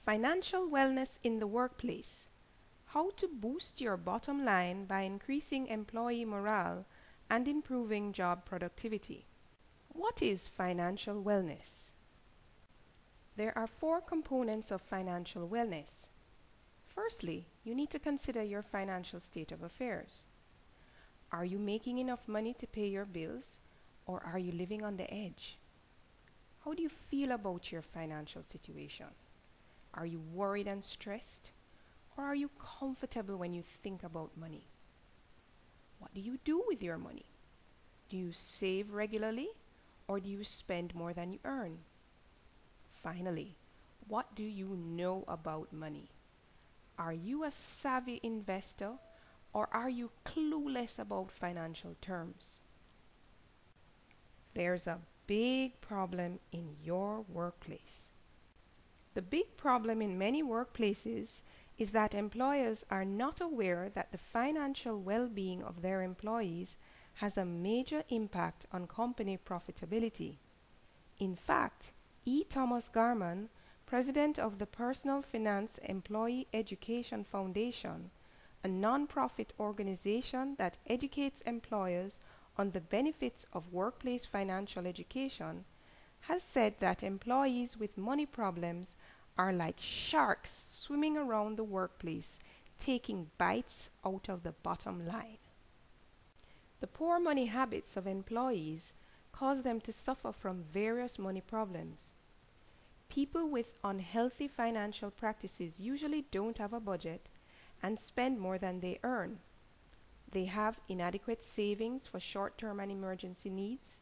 Financial wellness in the workplace. How to boost your bottom line by increasing employee morale and improving job productivity. What is financial wellness? There are 4 components of financial wellness. Firstly, you need to consider your financial state of affairs. Are you making enough money to pay your bills, or are you living on the edge? How do you feel about your financial situation? Are you worried and stressed, or are you comfortable when you think about money? What do you do with your money? Do you save regularly, or do you spend more than you earn? Finally, what do you know about money? Are you a savvy investor, or are you clueless about financial terms? There's a big problem in your workplace. The big problem in many workplaces is that employers are not aware that the financial well-being of their employees has a major impact on company profitability. In fact, E. Thomas Garman, president of the Personal Finance Employee Education Foundation, a non-profit organization that educates employers on the benefits of workplace financial education, has said that employees with money problems are like sharks swimming around the workplace, taking bites out of the bottom line. The poor money habits of employees cause them to suffer from various money problems. People with unhealthy financial practices usually don't have a budget and spend more than they earn. They have inadequate savings for short-term and emergency needs.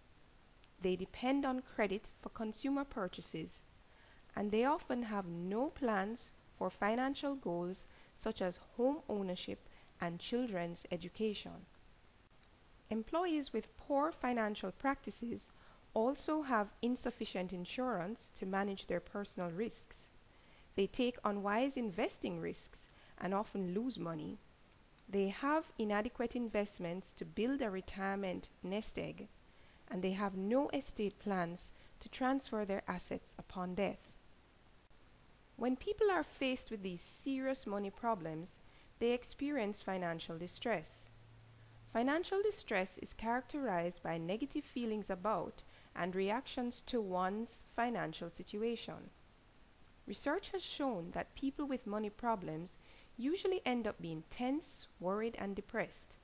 They depend on credit for consumer purchases, and they often have no plans for financial goals such as home ownership and children's education. Employees with poor financial practices also have insufficient insurance to manage their personal risks. They take unwise investing risks and often lose money. They have inadequate investments to build a retirement nest egg, and they have no estate plans to transfer their assets upon death. When people are faced with these serious money problems, they experience financial distress. Financial distress is characterized by negative feelings about and reactions to one's financial situation. Research has shown that people with money problems usually end up being tense, worried, and depressed.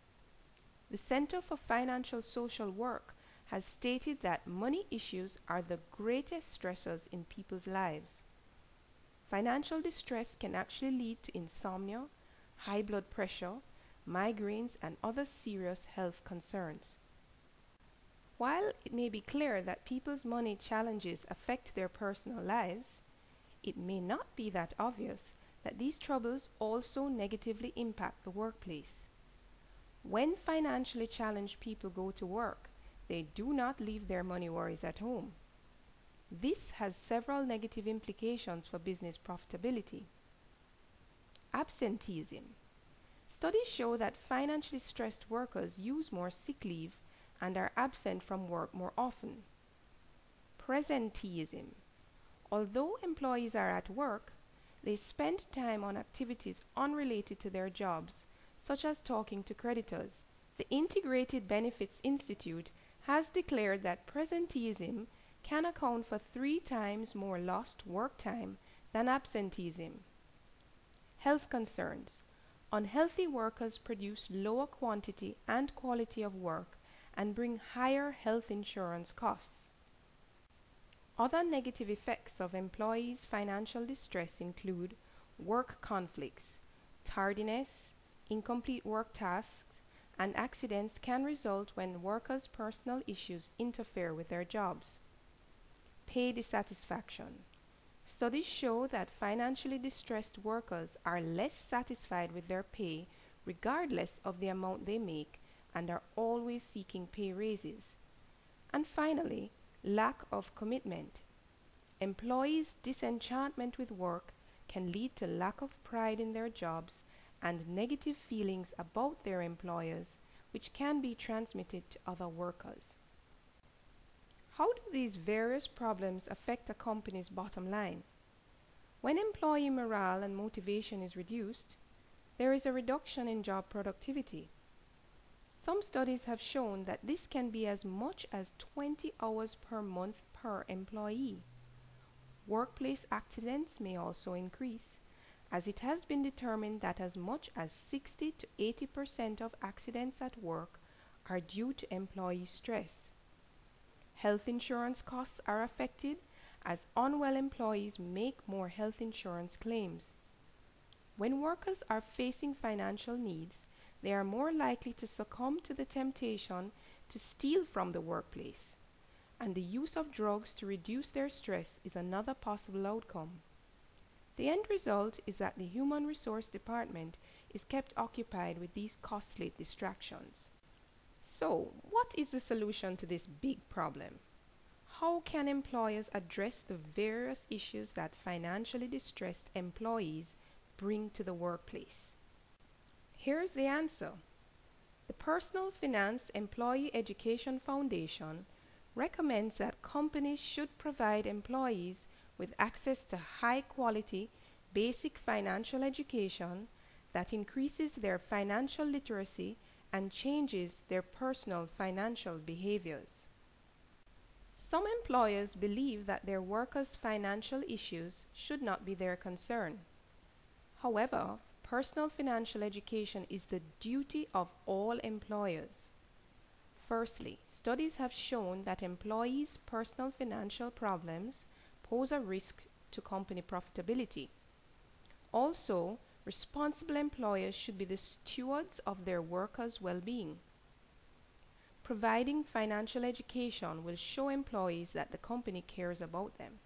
The Center for Financial Social Work has stated that money issues are the greatest stressors in people's lives. Financial distress can actually lead to insomnia, high blood pressure, migraines, and other serious health concerns. While it may be clear that people's money challenges affect their personal lives, it may not be that obvious that these troubles also negatively impact the workplace. When financially challenged people go to work, they do not leave their money worries at home. This has several negative implications for business profitability. Absenteeism. Studies show that financially stressed workers use more sick leave and are absent from work more often. Presenteeism. Although employees are at work, they spend time on activities unrelated to their jobs, such as talking to creditors. The Integrated Benefits Institute has declared that presenteeism can account for 3 times more lost work time than absenteeism. Health concerns. Unhealthy workers produce lower quantity and quality of work and bring higher health insurance costs. Other negative effects of employees' financial distress include work conflicts, tardiness, incomplete work tasks, and accidents can result when workers' personal issues interfere with their jobs. Pay dissatisfaction. Studies show that financially distressed workers are less satisfied with their pay regardless of the amount they make and are always seeking pay raises. And finally, lack of commitment. Employees' disenchantment with work can lead to lack of pride in their jobs and negative feelings about their employers, which can be transmitted to other workers. How do these various problems affect a company's bottom line? When employee morale and motivation is reduced, there is a reduction in job productivity. Some studies have shown that this can be as much as 20 hours per month per employee. Workplace accidents may also increase, as it has been determined that as much as 60 to 80% of accidents at work are due to employee stress. Health insurance costs are affected, as unwell employees make more health insurance claims. When workers are facing financial needs, they are more likely to succumb to the temptation to steal from the workplace, and the use of drugs to reduce their stress is another possible outcome. The end result is that the Human Resource Department is kept occupied with these costly distractions. So, what is the solution to this big problem? How can employers address the various issues that financially distressed employees bring to the workplace? Here's the answer. The Personal Finance Employee Education Foundation recommends that companies should provide employees with access to high-quality, basic financial education that increases their financial literacy and changes their personal financial behaviors. Some employers believe that their workers' financial issues should not be their concern. However, personal financial education is the duty of all employers. Firstly, studies have shown that employees' personal financial problems pose a risk to company profitability. Also, responsible employers should be the stewards of their workers' well-being. Providing financial education will show employees that the company cares about them.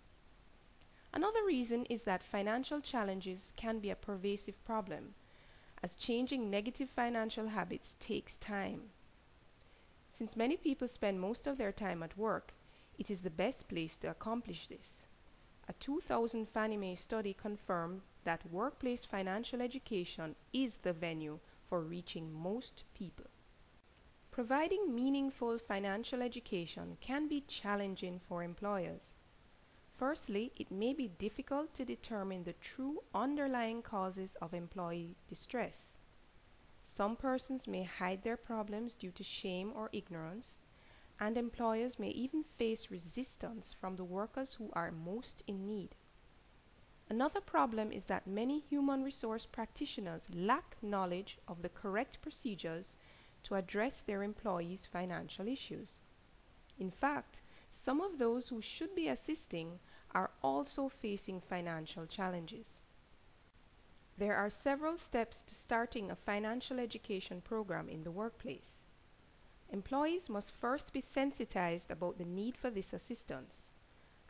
Another reason is that financial challenges can be a pervasive problem, as changing negative financial habits takes time. Since many people spend most of their time at work, it is the best place to accomplish this. A 2000 Fannie Mae study confirmed that workplace financial education is the venue for reaching most people. Providing meaningful financial education can be challenging for employers. Firstly, it may be difficult to determine the true underlying causes of employee distress. Some persons may hide their problems due to shame or ignorance, and employers may even face resistance from the workers who are most in need. Another problem is that many human resource practitioners lack knowledge of the correct procedures to address their employees' financial issues. In fact, some of those who should be assisting are also facing financial challenges. There are several steps to starting a financial education program in the workplace. Employees must first be sensitized about the need for this assistance,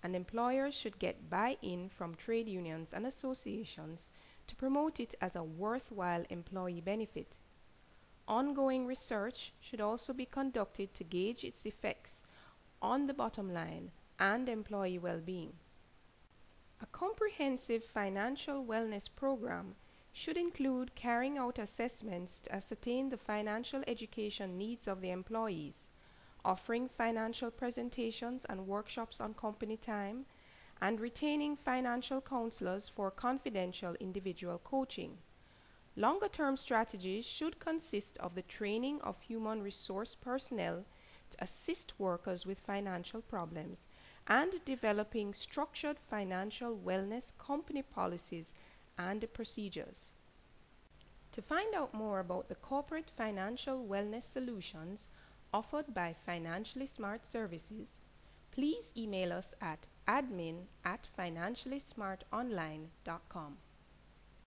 and employers should get buy-in from trade unions and associations to promote it as a worthwhile employee benefit. Ongoing research should also be conducted to gauge its effects on the bottom line and employee well-being. A comprehensive financial wellness program should include carrying out assessments to ascertain the financial education needs of the employees, offering financial presentations and workshops on company time, and retaining financial counselors for confidential individual coaching. Longer-term strategies should consist of the training of human resource personnel to assist workers with financial problems and developing structured financial wellness company policies and procedures. To find out more about the corporate financial wellness solutions offered by Financially Smart Services, please email us at admin@financiallysmartonline.com.